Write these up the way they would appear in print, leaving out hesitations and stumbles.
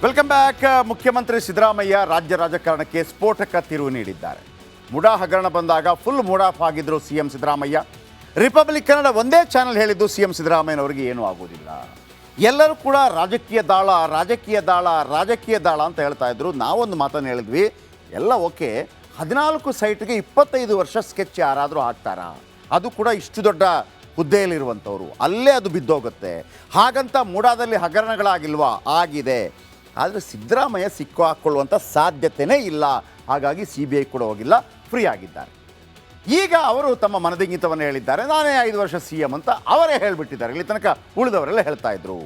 Welcome back. ಮುಖ್ಯಮಂತ್ರಿ ಸಿದ್ದರಾಮಯ್ಯ ರಾಜ್ಯ ರಾಜಕಾರಣಕ್ಕೆ ಸ್ಫೋಟಕ ತಿರುವು ನೀಡಿದ್ದಾರೆ. ಮುಡಾ ಹಗರಣ ಬಂದಾಗ ಫುಲ್ ಮೂಡ್ ಆಫ್ ಆಗಿದ್ರು ಸಿಎಂ ಸಿದ್ದರಾಮಯ್ಯ. ರಿಪಬ್ಲಿಕ್ ಕನ್ನಡ ಒಂದೇ ಚಾನೆಲ್ ಹೇಳಿದ್ದು ಸಿಎಂ ಸಿದ್ದರಾಮಯ್ಯನವರಿಗೆ ಏನೂ ಆಗೋದಿಲ್ಲ, ಎಲ್ಲರೂ ಕೂಡ ರಾಜಕೀಯ ದಾಳ ಅಂತ ಹೇಳ್ತಾ ಇದ್ರು. ನಾವೊಂದು ಮಾತನ್ನು ಹೇಳಿದ್ವಿ, ಎಲ್ಲ ಓಕೆ, 14 ಸೈಟ್ಗೆ 25 ವರ್ಷ ಸ್ಕೆಚ್ ಯಾರಾದರೂ ಹಾಕ್ತಾರಾ? ಅದು ಕೂಡ ಇಷ್ಟು ದೊಡ್ಡ ಹುದ್ದೆಯಲ್ಲಿರುವಂಥವ್ರು, ಅಲ್ಲೇ ಅದು ಬಿದ್ದೋಗುತ್ತೆ. ಹಾಗಂತ ಮೂಡಾದಲ್ಲಿ ಹಗರಣಗಳಾಗಿಲ್ವಾ? ಆಗಿದೆ. ಆದರೆ ಸಿದ್ದರಾಮಯ್ಯ ಸಿಕ್ಕು ಹಾಕ್ಕೊಳ್ಳುವಂಥ ಸಾಧ್ಯತೆಯೇ ಇಲ್ಲ. ಹಾಗಾಗಿ CBI ಕೂಡ ಹೋಗಿಲ್ಲ, ಫ್ರೀ ಆಗಿದ್ದಾರೆ. ಈಗ ಅವರು ತಮ್ಮ ಮನದಿಂಗಿತವನ್ನು ಹೇಳಿದ್ದಾರೆ. ನಾನೇ 5 ವರ್ಷ CM ಅಂತ ಅವರೇ ಹೇಳಿಬಿಟ್ಟಿದ್ದಾರೆ. ಇಲ್ಲಿ ತನಕ ಉಳಿದವರೆಲ್ಲ ಹೇಳ್ತಾ ಇದ್ರು.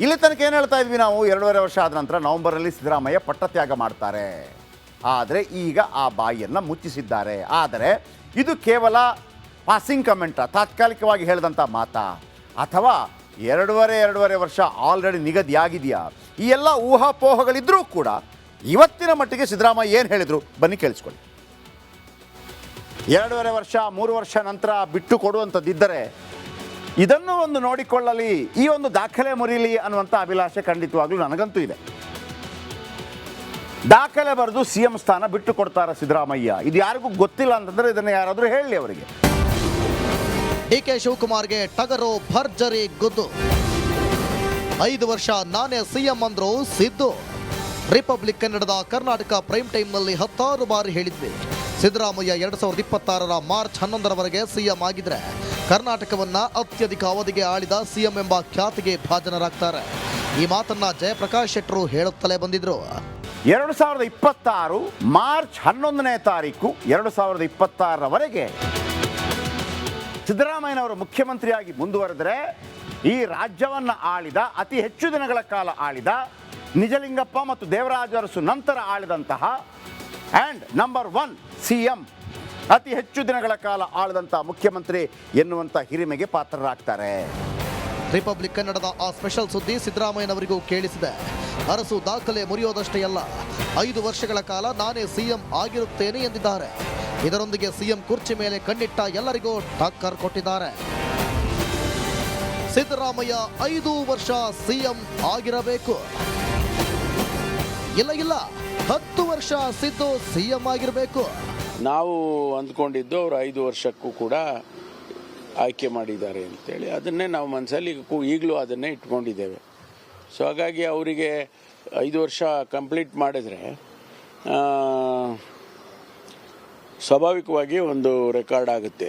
ಇಲ್ಲಿ ತನಕ ಏನು ಹೇಳ್ತಾ ಇದ್ವಿ ನಾವು? 2.5 ವರ್ಷ ಆದ ನಂತರ ನವೆಂಬರಲ್ಲಿ ಸಿದ್ದರಾಮಯ್ಯ ಪಟ್ಟತ್ಯಾಗ ಮಾಡ್ತಾರೆ. ಆದರೆ ಈಗ ಆ ಬಾಯಿಯನ್ನು ಮುಚ್ಚಿಸಿದ್ದಾರೆ. ಆದರೆ ಇದು ಕೇವಲ ಪಾಸಿಂಗ್ ಕಮೆಂಟ, ತಾತ್ಕಾಲಿಕವಾಗಿ ಹೇಳಿದಂಥ ಮಾತಾ, ಅಥವಾ 2.5 ವರ್ಷ ಆಲ್ರೆಡಿ ನಿಗದಿಯಾಗಿದೆಯಾ? ಈ ಎಲ್ಲ ಊಹಾಪೋಹಗಳಿದ್ರೂ ಕೂಡ ಇವತ್ತಿನ ಮಟ್ಟಿಗೆ ಸಿದ್ದರಾಮಯ್ಯ ಏನು ಹೇಳಿದರು ಬನ್ನಿ ಕೇಳಿಸ್ಕೊಳ್ಳಿ. 2.5 ವರ್ಷ 3 ವರ್ಷ ನಂತರ ಬಿಟ್ಟು ಕೊಡುವಂಥದ್ದಿದ್ದರೆ ಇದನ್ನು ಒಂದು ನೋಡಿಕೊಳ್ಳಲಿ, ಈ ಒಂದು ದಾಖಲೆ ಮುರಿಲಿ ಅನ್ನುವಂಥ ಅಭಿಲಾಷೆ ಖಂಡಿತವಾಗ್ಲೂ ನನಗಂತೂ ಇದೆ. ದಾಖಲೆ ಬರೆದು CM ಸ್ಥಾನ ಬಿಟ್ಟು ಕೊಡ್ತಾರೆ ಸಿದ್ದರಾಮಯ್ಯ. ಇದು ಯಾರಿಗೂ ಗೊತ್ತಿಲ್ಲ ಅಂತಂದರೆ ಇದನ್ನು ಯಾರಾದರೂ ಹೇಳಲಿ ಅವರಿಗೆ. DK ಶಿವಕುಮಾರ್ಗೆ ಟಗರು ಭರ್ಜರಿ ಗುದ್ದು. 5 ವರ್ಷ ನಾನೇ CM ಅಂದ್ರು ಸಿದ್ದು. ರಿಪಬ್ಲಿಕ್ ಕನ್ನಡದ ಕರ್ನಾಟಕ ಪ್ರೈಮ್ ಟೈಮ್ನಲ್ಲಿ 10 ಬಾರಿ ಹೇಳಿದ್ವಿ, ಸಿದ್ದರಾಮಯ್ಯ 2026ರ ಮಾರ್ಚ್ 11ರವರೆಗೆ CM ಆಗಿದ್ರೆ ಕರ್ನಾಟಕವನ್ನ ಅತ್ಯಧಿಕ ಅವಧಿಗೆ ಆಳಿದ CM ಎಂಬ ಖ್ಯಾತಿಗೆ ಭಾಜನರಾಗ್ತಾರೆ. ಈ ಮಾತನ್ನ ಜಯಪ್ರಕಾಶ್ ಶೆಟ್ಟರು ಹೇಳುತ್ತಲೇ ಬಂದಿದ್ರು. 2026 ಮಾರ್ಚ್ 11ನೇ ತಾರೀಕು 2026ರವರೆಗೆ ಸಿದ್ದರಾಮಯ್ಯನವರು ಮುಖ್ಯಮಂತ್ರಿಯಾಗಿ ಮುಂದುವರೆದರೆ ಈ ರಾಜ್ಯವನ್ನು ಆಳಿದ, ಅತಿ ಹೆಚ್ಚು ದಿನಗಳ ಕಾಲ ಆಳಿದ, ನಿಜಲಿಂಗಪ್ಪ ಮತ್ತು ದೇವರಾಜ ಅರಸು ನಂತರ ಆಳಿದಂತಹ ಆ್ಯಂಡ್ ನಂಬರ್ 1 CM, ಅತಿ ಹೆಚ್ಚು ದಿನಗಳ ಕಾಲ ಆಳಿದಂಥ ಮುಖ್ಯಮಂತ್ರಿ ಎನ್ನುವಂಥ ಹಿರಿಮೆಗೆ ಪಾತ್ರರಾಗ್ತಾರೆ. ರಿಪಬ್ಲಿಕ್ ಕನ್ನಡದ ಆ ಸ್ಪೆಷಲ್ ಸುದ್ದಿ ಸಿದ್ದರಾಮಯ್ಯನವರಿಗೂ ಕೇಳಿಸಿದೆ. ಅರಸು ದಾಖಲೆ ಮುರಿಯೋದಷ್ಟೇ ಅಲ್ಲ, 5 ವರ್ಷಗಳ ಕಾಲ ನಾನೇ CM ಆಗಿರುತ್ತೇನೆ ಎಂದಿದ್ದಾರೆ. ಇದರೊಂದಿಗೆ CM ಕುರ್ಚಿ ಮೇಲೆ ಕಣ್ಣಿಟ್ಟ ಎಲ್ಲರಿಗೂ ಟಕ್ಕರ್ ಕೊಟ್ಟಿದ್ದಾರೆ. ಸಿದ್ದರಾಮಯ್ಯ 5 ವರ್ಷ CM ಆಗಿರಬೇಕು, ಇಲ್ಲ 10 ವರ್ಷ ಸಿದ್ದು CM ಆಗಿರಬೇಕು. ನಾವು ಅಂದ್ಕೊಂಡಿದ್ದು ಅವರು 5 ವರ್ಷಕ್ಕೂ ಕೂಡ ಆಯ್ಕೆ ಮಾಡಿದ್ದಾರೆ ಅಂತೇಳಿ, ಅದನ್ನೇ ನಾವು ಮನಸ್ಸಲ್ಲಿ ಈಗಲೂ ಅದನ್ನೇ ಇಟ್ಕೊಂಡಿದ್ದೇವೆ. ಸೊ ಹಾಗಾಗಿ ಅವರಿಗೆ 5 ವರ್ಷ ಕಂಪ್ಲೀಟ್ ಮಾಡಿದರೆ ಸ್ವಾಭಾವಿಕವಾಗಿ ಒಂದು ರೆಕಾರ್ಡ್ ಆಗುತ್ತೆ.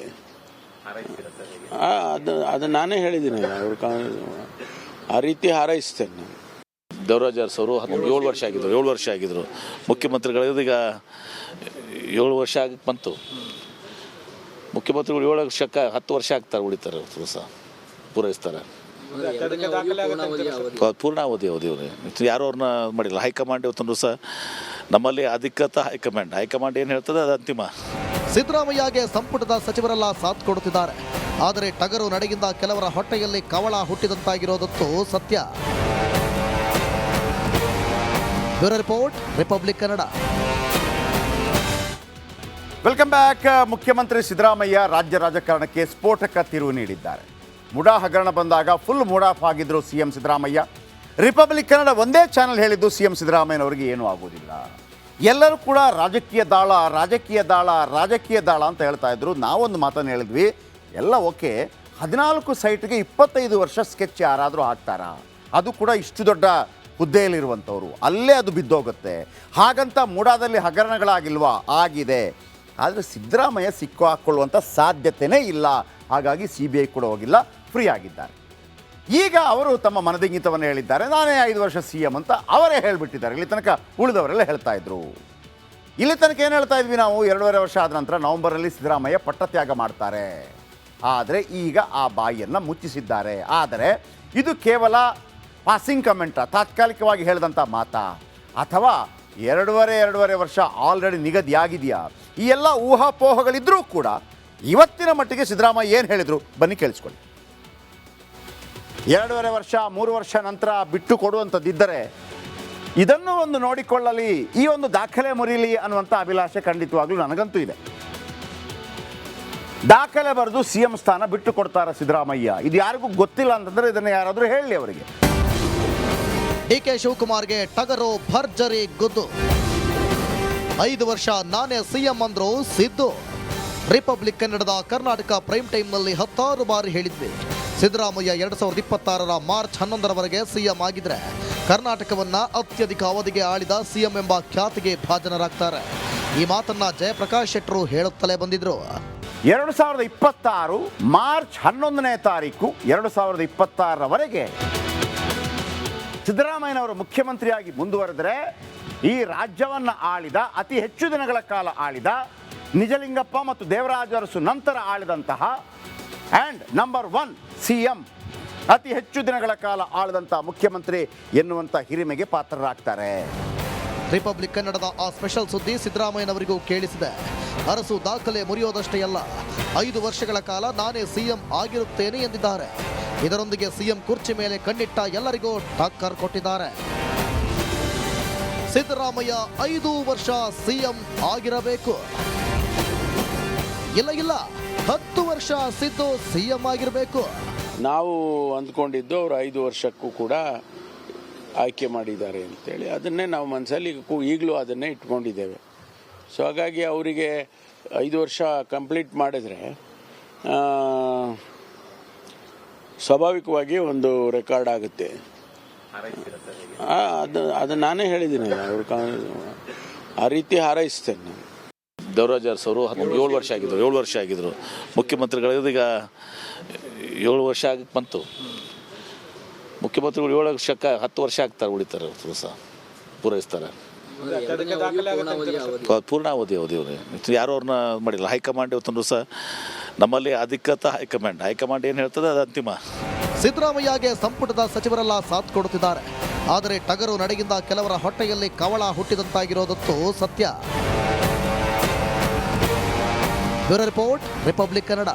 ಅದು ನಾನೇ ಹೇಳಿದ್ದೀನಿ, ಆ ರೀತಿ ಹಾರೈಸ್ತೇನೆ ನಾನು. ದೇವರಾಜ ಅರಸು ಅವರು 7 ವರ್ಷ ಆಗಿದ್ರು ಮುಖ್ಯಮಂತ್ರಿಗಳು. ಈಗ 7 ವರ್ಷ ಆಗಕ್ಕೆ ಬಂತು. ಮುಖ್ಯಮಂತ್ರಿಗಳು 7 ವರ್ಷಕ್ಕೆ 10 ವರ್ಷ ಆಗ್ತಾರೆ, ಉಳಿತಾರೆ, ಸಹ ಪೂರೈಸ್ತಾರೆ. ಪೂರ್ಣಾವಧಿ ಯಾರು ಅವ್ರನ್ನ ಮಾಡಿಲ್ಲ. ಹೈಕಮಾಂಡ್ ಇವತ್ತಂದ್ರೂ ಸಹ ನಮ್ಮಲ್ಲಿ ಅಧಿಕೃತ ಹೈಕಮಾಂಡ್ ಏನು ಹೇಳ್ತದೆ ಅದು ಅಂತಿಮ. ಸಿದ್ದರಾಮಯ್ಯಗೆ ಸಂಪುಟದ ಸಚಿವರೆಲ್ಲ ಸಾಥ್ ಕೊಡುತ್ತಿದ್ದಾರೆ. ಆದರೆ ಟಗರು ನಡೆಗಿಂದ ಕೆಲವರ ಹೊಟ್ಟೆಯಲ್ಲಿ ಕವಳ ಹುಟ್ಟಿದಂತಾಗಿರೋದಂತೂ ಸತ್ಯ. Bureau report, republic Kannada. Welcome back. ಮುಖ್ಯಮಂತ್ರಿ ಸಿದ್ದರಾಮಯ್ಯ ರಾಜ್ಯ ರಾಜಕಾರಣಕ್ಕೆ ಸ್ಫೋಟಕ ತಿರುವು ನೀಡಿದ್ದಾರೆ. ಮುಡಾ ಹಗರಣ ಬಂದಾಗ ಫುಲ್ ಮೂಡ್ ಆಫ್ ಆಗಿದ್ರು CM ಸಿದ್ದರಾಮಯ್ಯ. ರಿಪಬ್ಲಿಕ್ ಕನ್ನಡ ಒಂದೇ ಚಾನೆಲ್ ಹೇಳಿದ್ದು CM ಸಿದ್ದರಾಮಯ್ಯನವರಿಗೆ ಏನೂ ಆಗೋದಿಲ್ಲ, ಎಲ್ಲರೂ ಕೂಡ ರಾಜಕೀಯ ದಾಳ ಅಂತ ಹೇಳ್ತಾ ಇದ್ರು. ನಾವೊಂದು ಮಾತನ್ನು ಹೇಳಿದ್ವಿ, ಎಲ್ಲ ಓಕೆ, 14 ಸೈಟ್ಗೆ 25 ವರ್ಷ ಸ್ಕೆಚ್ ಯಾರಾದರೂ ಹಾಕ್ತಾರಾ? ಅದು ಕೂಡ ಇಷ್ಟು ದೊಡ್ಡ ಹುದ್ದೆಯಲ್ಲಿರುವಂಥವ್ರು, ಅಲ್ಲೇ ಅದು ಬಿದ್ದೋಗುತ್ತೆ. ಹಾಗಂತ ಮೂಡಾದಲ್ಲಿ ಹಗರಣಗಳಾಗಿಲ್ವಾ? ಆಗಿದೆ. ಆದರೆ ಸಿದ್ದರಾಮಯ್ಯ ಸಿಕ್ಕು ಹಾಕ್ಕೊಳ್ಳುವಂಥ ಸಾಧ್ಯತೆಯೇ ಇಲ್ಲ. ಹಾಗಾಗಿ CBI ಕೂಡ ಹೋಗಿಲ್ಲ, ಫ್ರೀ ಆಗಿದ್ದಾರೆ. ಈಗ ಅವರು ತಮ್ಮ ಮನದಿಂಗಿತವನ್ನು ಹೇಳಿದ್ದಾರೆ. ನಾನೇ 5 ವರ್ಷ CM ಅಂತ ಅವರೇ ಹೇಳಿಬಿಟ್ಟಿದ್ದಾರೆ. ಇಲ್ಲಿ ತನಕ ಉಳಿದವರೆಲ್ಲ ಹೇಳ್ತಾ ಇದ್ರು. ಇಲ್ಲಿ ತನಕ ಏನು ಹೇಳ್ತಾ ಇದ್ವಿ ನಾವು? 2.5 ವರ್ಷ ಆದ ನಂತರ ನವೆಂಬರಲ್ಲಿ ಸಿದ್ದರಾಮಯ್ಯ ಪಟ್ಟತ್ಯಾಗ ಮಾಡ್ತಾರೆ. ಆದರೆ ಈಗ ಆ ಬಾಯಿಯನ್ನು ಮುಚ್ಚಿಸಿದ್ದಾರೆ. ಆದರೆ ಇದು ಕೇವಲ ಪಾಸಿಂಗ್ ಕಮೆಂಟ, ತಾತ್ಕಾಲಿಕವಾಗಿ ಹೇಳಿದಂಥ ಮಾತಾ, ಅಥವಾ 2.5 ವರ್ಷ ಆಲ್ರೆಡಿ ನಿಗದಿಯಾಗಿದೆಯಾ? ಈ ಎಲ್ಲ ಊಹಾಪೋಹಗಳಿದ್ರೂ ಕೂಡ ಇವತ್ತಿನ ಮಟ್ಟಿಗೆ ಸಿದ್ದರಾಮಯ್ಯ ಏನು ಹೇಳಿದರು ಬನ್ನಿ ಕೇಳಿಸ್ಕೊಳ್ಳಿ. 2.5 ವರ್ಷ 3 ವರ್ಷ ನಂತರ ಬಿಟ್ಟು ಕೊಡುವಂಥದ್ದಿದ್ದರೆ ಇದನ್ನು ಒಂದು ನೋಡಿಕೊಳ್ಳಲಿ, ಈ ಒಂದು ದಾಖಲೆ ಮುರಿಲಿ ಅನ್ನುವಂಥ ಅಭಿಲಾಷೆ ಖಂಡಿತವಾಗ್ಲೂ ನನಗಂತೂ ಇದೆ. ದಾಖಲೆ ಬರೆದು CM ಸ್ಥಾನ ಬಿಟ್ಟು ಕೊಡ್ತಾರೆ ಸಿದ್ದರಾಮಯ್ಯ. ಇದು ಯಾರಿಗೂ ಗೊತ್ತಿಲ್ಲ ಅಂತಂದರೆ ಇದನ್ನು ಯಾರಾದರೂ ಹೇಳಲಿ ಅವರಿಗೆ. ಡಿಕೆ ಶಿವಕುಮಾರ್ಗೆ ಟಗರು ಭರ್ಜರಿ ಗುದ್ದು. 5 ವರ್ಷ ನಾನೇ ಸಿಎಂ ಅಂದ್ರು ಸಿದ್ದು. ರಿಪಬ್ಲಿಕ್ ಕನ್ನಡದ ಕರ್ನಾಟಕ ಪ್ರೈಮ್ ಟೈಮ್ನಲ್ಲಿ 10 ಬಾರಿ ಹೇಳಿದ್ವಿ, ಸಿದ್ದರಾಮಯ್ಯ 2026ರ ಮಾರ್ಚ್ 11ರವರೆಗೆ ಸಿಎಂ ಆಗಿದ್ರೆ ಕರ್ನಾಟಕವನ್ನ ಅತ್ಯಧಿಕ ಅವಧಿಗೆ ಆಳಿದ ಸಿಎಂ ಎಂಬ ಖ್ಯಾತಿಗೆ ಭಾಜನರಾಗ್ತಾರೆ. ಈ ಮಾತನ್ನ ಜಯಪ್ರಕಾಶ್ ಶೆಟ್ಟರು ಹೇಳುತ್ತಲೇ ಬಂದಿದ್ರು. 2026 ಮಾರ್ಚ್ 11ನೇ ತಾರೀಕು 2026ರವರೆಗೆ ಸಿದ್ದರಾಮಯ್ಯನವರು ಮುಖ್ಯಮಂತ್ರಿಯಾಗಿ ಮುಂದುವರೆದರೆ ಈ ರಾಜ್ಯವನ್ನು ಆಳಿದ, ಅತಿ ಹೆಚ್ಚು ದಿನಗಳ ಕಾಲ ಆಳಿದ, ನಿಜಲಿಂಗಪ್ಪ ಮತ್ತು ದೇವರಾಜ ಅರಸು ನಂತರ ಆಳಿದಂತಹ ಆ್ಯಂಡ್ ನಂಬರ್ 1 ಸಿಎಂ, ಅತಿ ಹೆಚ್ಚು ದಿನಗಳ ಕಾಲ ಆಳಿದಂಥ ಮುಖ್ಯಮಂತ್ರಿ ಎನ್ನುವಂಥ ಹಿರಿಮೆಗೆ ಪಾತ್ರರಾಗ್ತಾರೆ. ರಿಪಬ್ಲಿಕ್ ಕನ್ನಡದ ಆ ಸ್ಪೆಷಲ್ ಸುದ್ದಿ ಸಿದ್ದರಾಮಯ್ಯನವರಿಗೂ ಕೇಳಿಸಿದೆ. ಅರಸು ದಾಖಲೆ ಮುರಿಯೋದಷ್ಟೇ ಅಲ್ಲ, 5 ವರ್ಷಗಳ ಕಾಲ ನಾನೇ ಸಿಎಂ ಆಗಿರುತ್ತೇನೆ ಎಂದಿದ್ದಾರೆ. ಇದರೊಂದಿಗೆ ಸಿಎಂ ಕುರ್ಚಿ ಮೇಲೆ ಕಣ್ಣಿಟ್ಟ ಎಲ್ಲರಿಗೂ ಟಕ್ಕರ್ ಕೊಟ್ಟಿದ್ದಾರೆ. ಸಿದ್ದರಾಮಯ್ಯ 5 ವರ್ಷ ಸಿಎಂ ಆಗಿರಬೇಕು, ಇಲ್ಲ 10 ವರ್ಷ ಸಿದ್ದು ಸಿಎಂ ಆಗಿರಬೇಕು. ನಾವು ಅಂದ್ಕೊಂಡಿದ್ದು ಅವರು 5 ವರ್ಷಕ್ಕೂ ಕೂಡ ಆಯ್ಕೆ ಮಾಡಿದ್ದಾರೆ ಅಂತೇಳಿ ಅದನ್ನೇ ನಾವು ಮನಸ್ಸಲ್ಲಿ ಈಗಲೂ ಅದನ್ನೇ ಇಟ್ಕೊಂಡಿದ್ದೇವೆ. ಸೊ ಹಾಗಾಗಿ ಅವರಿಗೆ 5 ವರ್ಷ ಕಂಪ್ಲೀಟ್ ಮಾಡಿದರೆ ಸ್ವಾಭಾವಿಕವಾಗಿ ಒಂದು ರೆಕಾರ್ಡ್ ಆಗುತ್ತೆ. ಅದು ನಾನೇ ಹೇಳಿದ್ದೀನಿ, ಅವರು ಆ ರೀತಿ ಹಾರೈಸ್ತೇನೆ ನಾನು. ದೇವರಾಜ ಅರಸು ಅವರು 7 ವರ್ಷ ಆಗಿದ್ರು ಮುಖ್ಯಮಂತ್ರಿಗಳು. ಈಗ 7 ವರ್ಷ ಆಗಕ್ಕೆ ಬಂತು. ಮುಖ್ಯಮಂತ್ರಿಗಳು 7 ವರ್ಷಕ್ಕೆ 10 ವರ್ಷ ಆಗ್ತಾರೆ, ಉಳಿತಾರೆ, ಪೂರೈಸ್ತಾರೆ. ಪೂರ್ಣಾವಧಿ ಅವಧಿಯವ್ರೆ ಯಾರು ಅವ್ರನ್ನ ಮಾಡಿಲ್ಲ. ಹೈಕಮಾಂಡ್ ಇವತ್ತೊಂದು ಸಹ ನಮ್ಮಲ್ಲಿ ಅಧಿಕೃತ ಹೈಕಮಾಂಡ್ ಏನು ಹೇಳ್ತದೆ ಅದು ಅಂತಿಮ. ಸಿದ್ದರಾಮಯ್ಯಗೆ ಸಂಪುಟದ ಸಚಿವರೆಲ್ಲ ಸಾಥ್ ಕೊಡುತ್ತಿದ್ದಾರೆ. ಆದರೆ ಟಗರು ನಡೆಯಿಂದ ಕೆಲವರ ಹೊಟ್ಟೆಯಲ್ಲಿ ಕವಳ ಹುಟ್ಟಿದಂತಾಗಿರೋದತ್ತು ಸತ್ಯ. Bureau report, republic Kannada.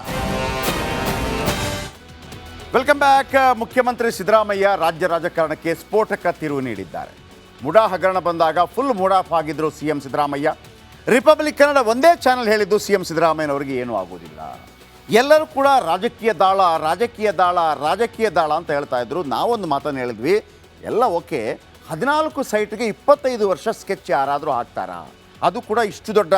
Welcome back. ಮುಖ್ಯಮಂತ್ರಿ ಸಿದ್ದರಾಮಯ್ಯ ರಾಜ್ಯ ರಾಜಕಾರಣಕ್ಕೆ ಸ್ಫೋಟಕ ತಿರುವು ನೀಡಿದ್ದಾರೆ. ಮುಡಾ ಹಗರಣ ಬಂದಾಗ ಫುಲ್ ಮೂಡ್ ಆಫ್ ಆಗಿದ್ರು ಸಿಎಂ ಸಿದ್ದರಾಮಯ್ಯ. ರಿಪಬ್ಲಿಕ್ ಕನ್ನಡ ಒಂದೇ ಚಾನೆಲ್ ಹೇಳಿದ್ದು ಸಿಎಂ ಸಿದ್ದರಾಮಯ್ಯನವರಿಗೆ ಏನೂ ಆಗೋದಿಲ್ಲ, ಎಲ್ಲರೂ ಕೂಡ ರಾಜಕೀಯ ದಾಳ ಅಂತ ಹೇಳ್ತಾ ಇದ್ರು. ನಾವೊಂದು ಮಾತನ್ನು ಹೇಳಿದ್ವಿ, ಎಲ್ಲ ಓಕೆ, 14 ಸೈಟ್ಗೆ 25 ವರ್ಷ ಸ್ಕೆಚ್ ಯಾರಾದರೂ ಹಾಕ್ತಾರಾ? ಅದು ಕೂಡ ಇಷ್ಟು ದೊಡ್ಡ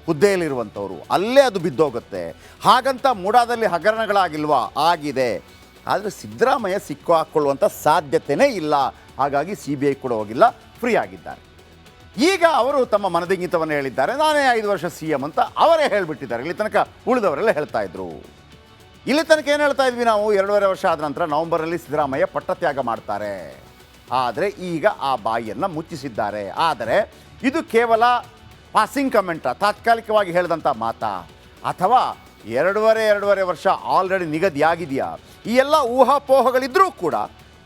ಹುದ್ದೆಯಲ್ಲಿರುವಂಥವ್ರು, ಅಲ್ಲೇ ಅದು ಬಿದ್ದೋಗುತ್ತೆ. ಹಾಗಂತ ಮೂಡಾದಲ್ಲಿ ಹಗರಣಗಳಾಗಿಲ್ವಾ? ಆಗಿದೆ. ಆದರೆ ಸಿದ್ದರಾಮಯ್ಯ ಸಿಕ್ಕು ಹಾಕ್ಕೊಳ್ಳುವಂಥ ಸಾಧ್ಯತೆಯೇ ಇಲ್ಲ. ಹಾಗಾಗಿ CBI ಕೂಡ ಹೋಗಿಲ್ಲ, ಫ್ರೀ ಆಗಿದ್ದಾರೆ. ಈಗ ಅವರು ತಮ್ಮ ಮನದಿಂಗಿತವನ್ನು ಹೇಳಿದ್ದಾರೆ, ನಾನೇ 5 ವರ್ಷ ಸಿಎಂ ಅಂತ ಅವರೇ ಹೇಳಿಬಿಟ್ಟಿದ್ದಾರೆ. ಇಲ್ಲಿ ತನಕ ಉಳಿದವರೆಲ್ಲ ಹೇಳ್ತಾ ಇದ್ರು. ಇಲ್ಲಿ ತನಕ ಏನು ಹೇಳ್ತಾ ಇದ್ವಿ ನಾವು? 2.5 ವರ್ಷ ಆದ ನಂತರ ನವೆಂಬರಲ್ಲಿ ಸಿದ್ದರಾಮಯ್ಯ ಪಟ್ಟತ್ಯಾಗ ಮಾಡ್ತಾರೆ. ಆದರೆ ಈಗ ಆ ಬಾಯಿಯನ್ನು ಮುಚ್ಚಿಸಿದ್ದಾರೆ. ಆದರೆ ಇದು ಕೇವಲ ಪಾಸಿಂಗ್ ಕಮೆಂಟ, ತಾತ್ಕಾಲಿಕವಾಗಿ ಹೇಳಿದಂಥ ಮಾತಾ, ಅಥವಾ 2.5 ವರ್ಷ ಆಲ್ರೆಡಿ ನಿಗದಿಯಾಗಿದೆಯಾ? ಈ ಎಲ್ಲ ಊಹಾಪೋಹಗಳಿದ್ರೂ ಕೂಡ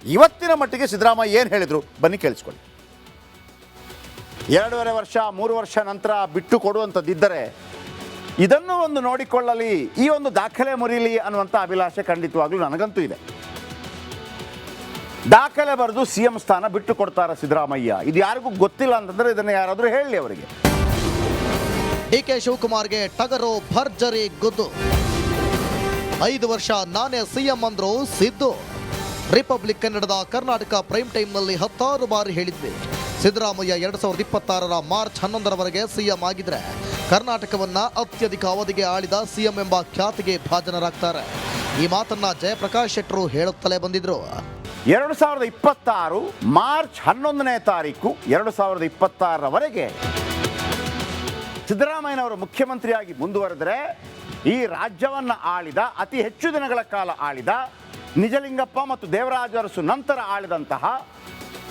ಇವತ್ತಿನ ಮಟ್ಟಿಗೆ ಸಿದ್ದರಾಮಯ್ಯ ಏನು ಹೇಳಿದರು ಬನ್ನಿ ಕೇಳಿಸ್ಕೊಳ್ಳಿ. 2.5 ವರ್ಷ 3 ವರ್ಷ ನಂತರ ಬಿಟ್ಟು ಕೊಡುವಂಥದ್ದಿದ್ದರೆ ಇದನ್ನು ಒಂದು ನೋಡಿಕೊಳ್ಳಲಿ, ಈ ಒಂದು ದಾಖಲೆ ಮುರಿಲಿ ಅನ್ನುವಂಥ ಅಭಿಲಾಷೆ ಖಂಡಿತವಾಗ್ಲೂ ನನಗಂತೂ ಇದೆ. ದಾಖಲೆ ಬರೆದು ಸಿಎಂ ಸ್ಥಾನ ಬಿಟ್ಟು ಕೊಡ್ತಾರೆ ಸಿದ್ದರಾಮಯ್ಯ. ಇದು ಯಾರಿಗೂ ಗೊತ್ತಿಲ್ಲ ಅಂತಂದ್ರೆ ಇದನ್ನು ಯಾರಾದರೂ ಹೇಳಲಿ ಅವರಿಗೆ. ಡಿಕೆ ಶಿವಕುಮಾರ್ಗೆ ಟಗರು ಭರ್ಜರಿ ಗುದ್ದು. 5 ವರ್ಷ ನಾನೇ ಸಿಎಂ ಅಂದ್ರು ಸಿದ್ದು. ರಿಪಬ್ಲಿಕ್ ಕನ್ನಡದ ಕರ್ನಾಟಕ ಪ್ರೈಮ್ ಟೈಮ್ನಲ್ಲಿ 10 ಬಾರಿ ಹೇಳಿದ್ವಿ, ಸಿದ್ದರಾಮಯ್ಯ 2026ರ ಮಾರ್ಚ್ 11ರವರೆಗೆ ಸಿಎಂ ಆಗಿದ್ರೆ ಕರ್ನಾಟಕವನ್ನ ಅತ್ಯಧಿಕ ಅವಧಿಗೆ ಆಳಿದ ಸಿಎಂ ಎಂಬ ಖ್ಯಾತಿಗೆ ಭಾಜನರಾಗ್ತಾರೆ. ಈ ಮಾತನ್ನ ಜಯಪ್ರಕಾಶ್ ಶೆಟ್ಟರು ಹೇಳುತ್ತಲೇ ಬಂದಿದ್ರು. 2026 ಮಾರ್ಚ್ 11ನೇ ತಾರೀಕು 2026ರವರೆಗೆ ಸಿದ್ದರಾಮಯ್ಯನವರು ಮುಖ್ಯಮಂತ್ರಿಯಾಗಿ ಮುಂದುವರೆದರೆ ಈ ರಾಜ್ಯವನ್ನು ಆಳಿದ, ಅತಿ ಹೆಚ್ಚು ದಿನಗಳ ಕಾಲ ಆಳಿದ, ನಿಜಲಿಂಗಪ್ಪ ಮತ್ತು ದೇವರಾಜ ಅರಸು ನಂತರ ಆಳಿದಂತಹ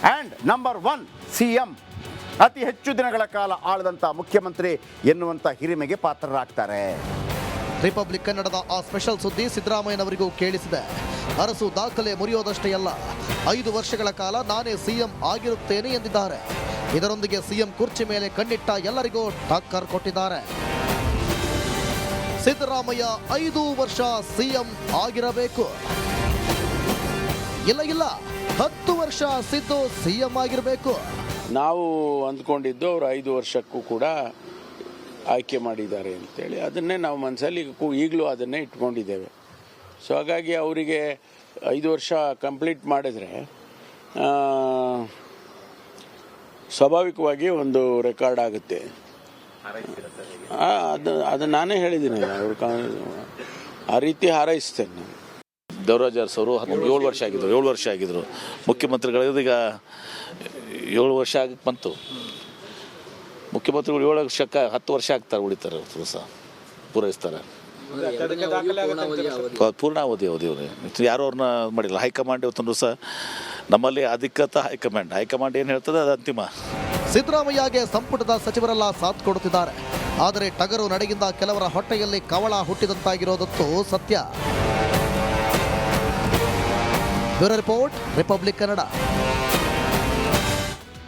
ಆ್ಯಂಡ್ ನಂಬರ್ 1 ಸಿಎಂ, ಅತಿ ಹೆಚ್ಚು ದಿನಗಳ ಕಾಲ ಆಳಿದಂಥ ಮುಖ್ಯಮಂತ್ರಿ ಎನ್ನುವಂಥ ಹಿರಿಮೆಗೆ ಪಾತ್ರರಾಗ್ತಾರೆ. ರಿಪಬ್ಲಿಕ್ ಕನ್ನಡದ ಆ ಸ್ಪೆಷಲ್ ಸುದ್ದಿ ಸಿದ್ದರಾಮಯ್ಯನವರಿಗೂ ಕೇಳಿಸಿದೆ. ಅರಸು ದಾಖಲೆ ಮುರಿಯೋದಷ್ಟೇ ಅಲ್ಲ, 5 ವರ್ಷಗಳ ಕಾಲ ನಾನೇ ಸಿಎಂ ಆಗಿರುತ್ತೇನೆ ಎಂದಿದ್ದಾರೆ. ಇದರೊಂದಿಗೆ ಸಿಎಂ ಕುರ್ಚಿ ಮೇಲೆ ಕಣ್ಣಿಟ್ಟ ಎಲ್ಲರಿಗೂ ಟಕ್ಕರ್ ಕೊಟ್ಟಿದ್ದಾರೆ. ಸಿದ್ದರಾಮಯ್ಯ 5 ವರ್ಷ ಸಿಎಂ ಆಗಿರಬೇಕು, ಇಲ್ಲ 10 ವರ್ಷ ಸಿದ್ದು ಸಿಎಂ ಆಗಿರಬೇಕು. ನಾವು ಅಂದ್ಕೊಂಡಿದ್ದು ಅವರು 5 ವರ್ಷಕ್ಕೂ ಕೂಡ ಆಯ್ಕೆ ಮಾಡಿದ್ದಾರೆ ಅಂತೇಳಿ ಅದನ್ನೇ ನಾವು ಮನಸ್ಸಲ್ಲಿ ಈಗಲೂ ಅದನ್ನೇ ಇಟ್ಕೊಂಡಿದ್ದೇವೆ. ಸೊ ಹಾಗಾಗಿ ಅವರಿಗೆ 5 ವರ್ಷ ಕಂಪ್ಲೀಟ್ ಮಾಡಿದರೆ ಸ್ವಾಭಾವಿಕವಾಗಿ ಒಂದು ರೆಕಾರ್ಡ್ ಆಗುತ್ತೆ. ಅದು ನಾನೇ ಹೇಳಿದ್ದೀನಿ, ಆ ರೀತಿ ಹಾರೈಸ್ತೇನೆ ನಾನು. ದೇವರಾಜ್ ಅರಸು ಅವರು 7 ವರ್ಷ ಆಗಿದ್ರು ಮುಖ್ಯಮಂತ್ರಿಗಳು. ಈಗ 7 ವರ್ಷ ಆಗಕ್ಕೆ ಬಂತು. ಮುಖ್ಯಮಂತ್ರಿಗಳು 7 ವರ್ಷಕ್ಕೆ 10 ವರ್ಷ ಆಗ್ತಾರೆ, ಉಳಿತಾರೆ ಅವರು ಸಹ ಪೂರೈಸ್ತಾರೆ. ಪೂರ್ಣಾವಧಿ ಯಾರು ಅವ್ರನ್ನ ಮಾಡಿಲ್ಲ. ಹೈಕಮಾಂಡ್ ಇವತ್ತೊಂದು ಸಹ ನಮ್ಮಲ್ಲಿ ಅಧಿಕೃತ ಹೈಕಮಾಂಡ್ ಏನು ಹೇಳ್ತದೆ ಅದು ಅಂತಿಮ. ಸಿದ್ದರಾಮಯ್ಯಗೆ ಸಂಪುಟದ ಸಚಿವರೆಲ್ಲ ಸಾಥ್ ಕೊಡುತ್ತಿದ್ದಾರೆ. ಆದರೆ ಟಗರು ನಡೆಗಿಂದ ಕೆಲವರ ಹೊಟ್ಟೆಯಲ್ಲಿ ಕವಳ ಹುಟ್ಟಿದಂತಾಗಿರೋದಂತೂ ಸತ್ಯ. Bureau report, republic Kannada.